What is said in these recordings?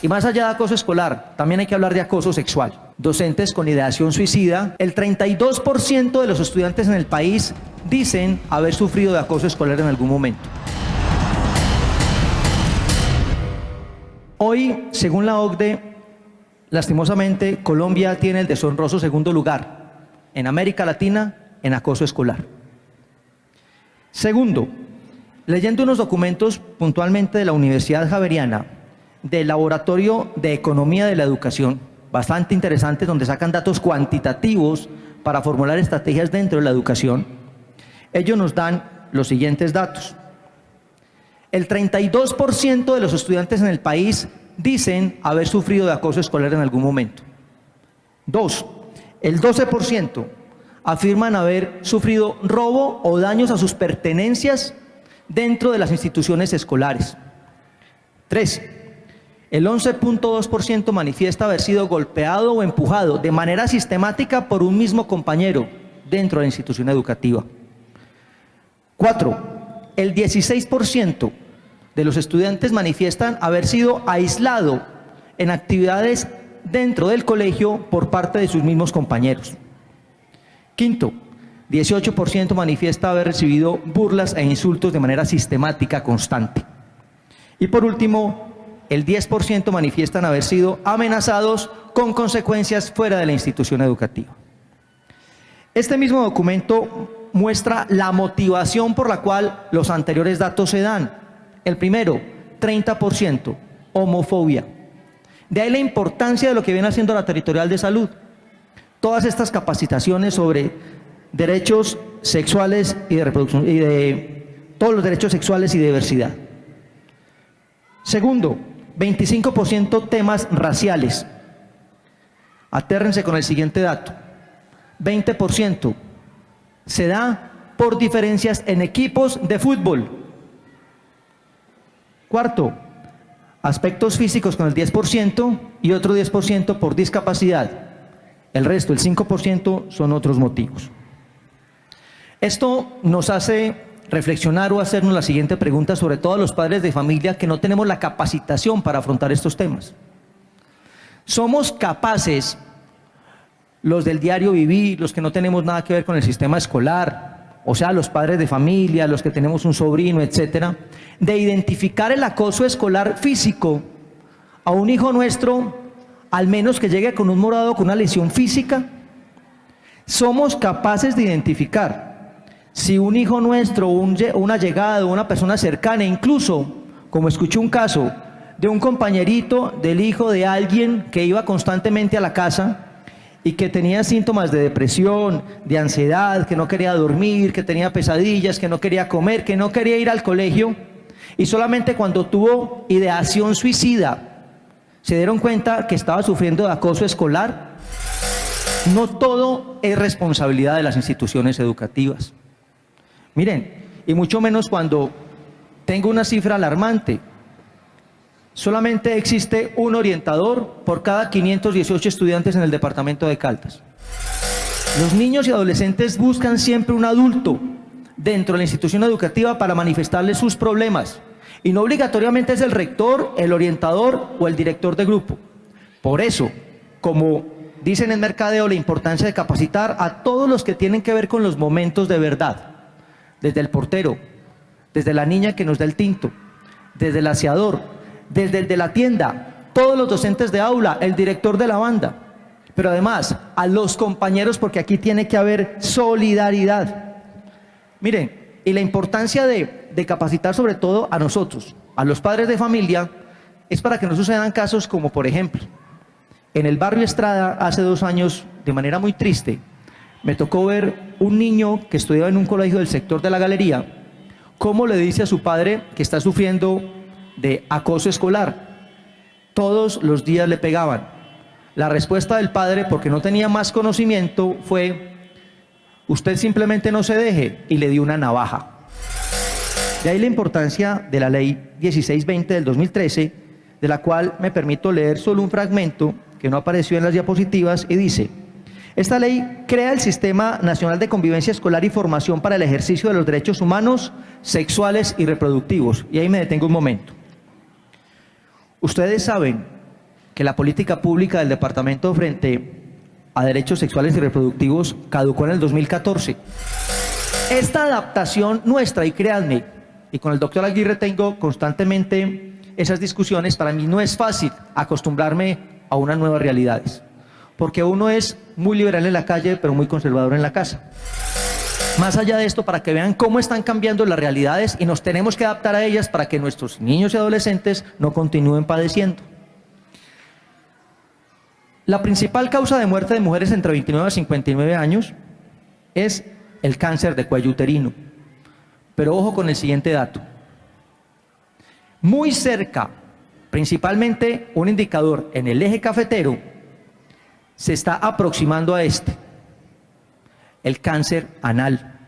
Y más allá de acoso escolar, también hay que hablar de acoso sexual. Docentes con ideación suicida, el 32% de los estudiantes en el país dicen haber sufrido de acoso escolar en algún momento. Hoy, según la OCDE, lastimosamente, Colombia tiene el deshonroso segundo lugar en América Latina en acoso escolar. Segundo, leyendo unos documentos puntualmente de la Universidad Javeriana, del Laboratorio de Economía de la Educación, bastante interesantes, donde sacan datos cuantitativos para formular estrategias dentro de la educación, ellos nos dan los siguientes datos. El 32% de los estudiantes en el país dicen haber sufrido de acoso escolar en algún momento. 2. El 12% afirman haber sufrido robo o daños a sus pertenencias dentro de las instituciones escolares. 3. El 11.2% manifiesta haber sido golpeado o empujado de manera sistemática por un mismo compañero dentro de la institución educativa. 4. El 16% de los estudiantes manifiestan haber sido aislado en actividades dentro del colegio por parte de sus mismos compañeros. Quinto, 18% manifiesta haber recibido burlas e insultos de manera sistemática, constante. Y por último, el 10% manifiestan haber sido amenazados con consecuencias fuera de la institución educativa. Este mismo documento muestra la motivación por la cual los anteriores datos se dan. El primero, 30%, homofobia. De ahí la importancia de lo que viene haciendo la Territorial de Salud. Todas estas capacitaciones sobre derechos sexuales y de reproducción, y de todos los derechos sexuales y de diversidad. Segundo, 25% temas raciales. Atérrense con el siguiente dato. 20% se da por diferencias en equipos de fútbol. Cuarto, aspectos físicos con el 10% y otro 10% por discapacidad. El resto, el 5%, son otros motivos. Esto nos hace reflexionar o hacernos la siguiente pregunta, sobre todo a los padres de familia que no tenemos la capacitación para afrontar estos temas. ¿Somos capaces, los del diario vivir, los que no tenemos nada que ver con el sistema escolar, o sea, los padres de familia, los que tenemos un sobrino, etcétera, de identificar el acoso escolar físico a un hijo nuestro, al menos que llegue con un morado, con una lesión física? ¿Somos capaces de identificar si un hijo nuestro, un allegado, una persona cercana, incluso, como escuché un caso de un compañerito del hijo de alguien que iba constantemente a la casa y que tenía síntomas de depresión, de ansiedad, que no quería dormir, que tenía pesadillas, que no quería comer, que no quería ir al colegio, y solamente cuando tuvo ideación suicida se dieron cuenta que estaba sufriendo de acoso escolar? No todo es responsabilidad de las instituciones educativas. Miren, y mucho menos cuando tengo una cifra alarmante. Solamente existe un orientador por cada 518 estudiantes en el departamento de Caldas. Los niños y adolescentes buscan siempre un adulto dentro de la institución educativa para manifestarles sus problemas. Y no obligatoriamente es el rector, el orientador o el director de grupo. Por eso, como dicen en mercadeo, la importancia de capacitar a todos los que tienen que ver con los momentos de verdad. Desde el portero, desde la niña que nos da el tinto, desde el aseador, desde el de la tienda, todos los docentes de aula, el director de la banda, pero además a los compañeros, porque aquí tiene que haber solidaridad. Miren, y la importancia de capacitar sobre todo a nosotros, a los padres de familia, es para que no sucedan casos como, por ejemplo, en el barrio Estrada, hace 2 años, de manera muy triste, me tocó ver un niño que estudiaba en un colegio del sector de la Galería, cómo le dice a su padre que está sufriendo de acoso escolar. Todos los días le pegaban. La respuesta del padre, porque no tenía más conocimiento, fue: usted simplemente no se deje, y le dio una navaja. De ahí la importancia de la ley 1620 del 2013, de la cual me permito leer solo un fragmento que no apareció en las diapositivas, y dice: esta ley crea el Sistema Nacional de Convivencia Escolar y Formación para el ejercicio de los derechos humanos, sexuales y reproductivos. Y ahí me detengo un momento. Ustedes saben que la política pública del departamento frente a derechos sexuales y reproductivos caducó en el 2014. Esta adaptación nuestra, y créanme, y con el doctor Aguirre tengo constantemente esas discusiones, para mí no es fácil acostumbrarme a unas nuevas realidades, porque uno es muy liberal en la calle, pero muy conservador en la casa. Más allá de esto, para que vean cómo están cambiando las realidades y nos tenemos que adaptar a ellas para que nuestros niños y adolescentes no continúen padeciendo. La principal causa de muerte de mujeres entre 29 a 59 años es el cáncer de cuello uterino. Pero ojo con el siguiente dato. Muy cerca, principalmente un indicador en el eje cafetero, se está aproximando a este, el cáncer anal.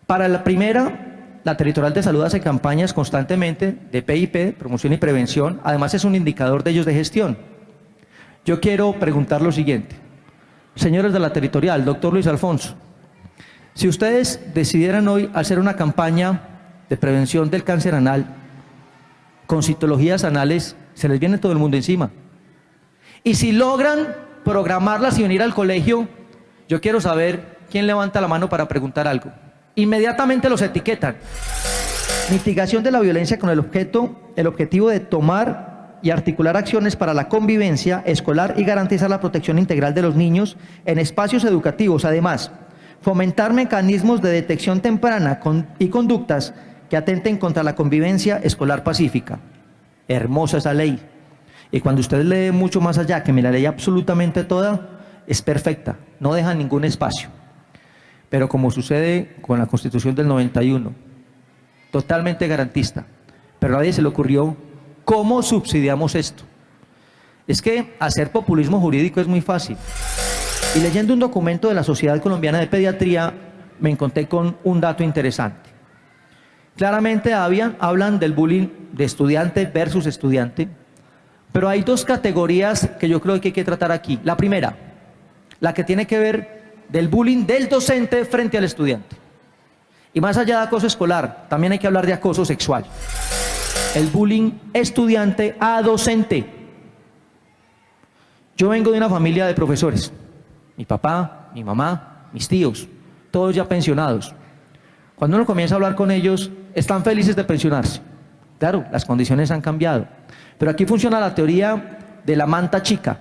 Para la primera, la Territorial de Salud hace campañas constantemente de PIP, promoción y prevención, además es un indicador de ellos de gestión. Yo quiero preguntar lo siguiente, señores de la Territorial, doctor Luis Alfonso, si ustedes decidieran hoy hacer una campaña de prevención del cáncer anal, con citologías anales, se les viene todo el mundo encima. Y si logran programarlas y venir al colegio, yo quiero saber quién levanta la mano para preguntar algo. Inmediatamente los etiquetan. Mitigación de la violencia con el objetivo de tomar y articular acciones para la convivencia escolar y garantizar la protección integral de los niños en espacios educativos. Además, fomentar mecanismos de detección temprana y conductas que atenten contra la convivencia escolar pacífica. Hermosa esa ley. Y cuando usted lee mucho más allá, que me la leí absolutamente toda, es perfecta, no deja ningún espacio. Pero como sucede con la Constitución del 91, totalmente garantista, pero a nadie se le ocurrió cómo subsidiamos esto. Es que hacer populismo jurídico es muy fácil. Y leyendo un documento de la Sociedad Colombiana de Pediatría, me encontré con un dato interesante. Claramente hablan del bullying de estudiante versus estudiante, pero hay dos categorías que yo creo que hay que tratar aquí. La primera, la que tiene que ver del bullying del docente frente al estudiante. Y más allá de acoso escolar, también hay que hablar de acoso sexual. El bullying estudiante a docente. Yo vengo de una familia de profesores. Mi papá, mi mamá, mis tíos, todos ya pensionados. Cuando uno comienza a hablar con ellos, están felices de pensionarse. Claro, las condiciones han cambiado. Pero aquí funciona la teoría de la manta chica.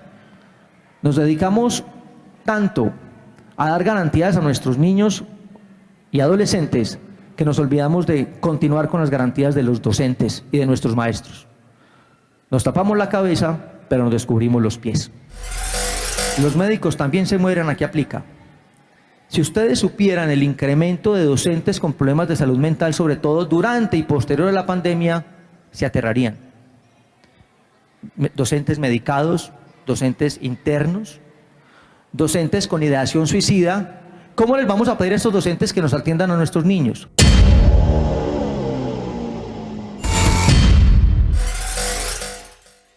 Nos dedicamos tanto a dar garantías a nuestros niños y adolescentes que nos olvidamos de continuar con las garantías de los docentes y de nuestros maestros. Nos tapamos la cabeza, pero nos descubrimos los pies. Los médicos también se mueren, aquí aplica. Si ustedes supieran el incremento de docentes con problemas de salud mental, sobre todo durante y posterior a la pandemia, se aterrarían. Docentes medicados, docentes internos, docentes con ideación suicida. ¿Cómo les vamos a pedir a estos docentes que nos atiendan a nuestros niños?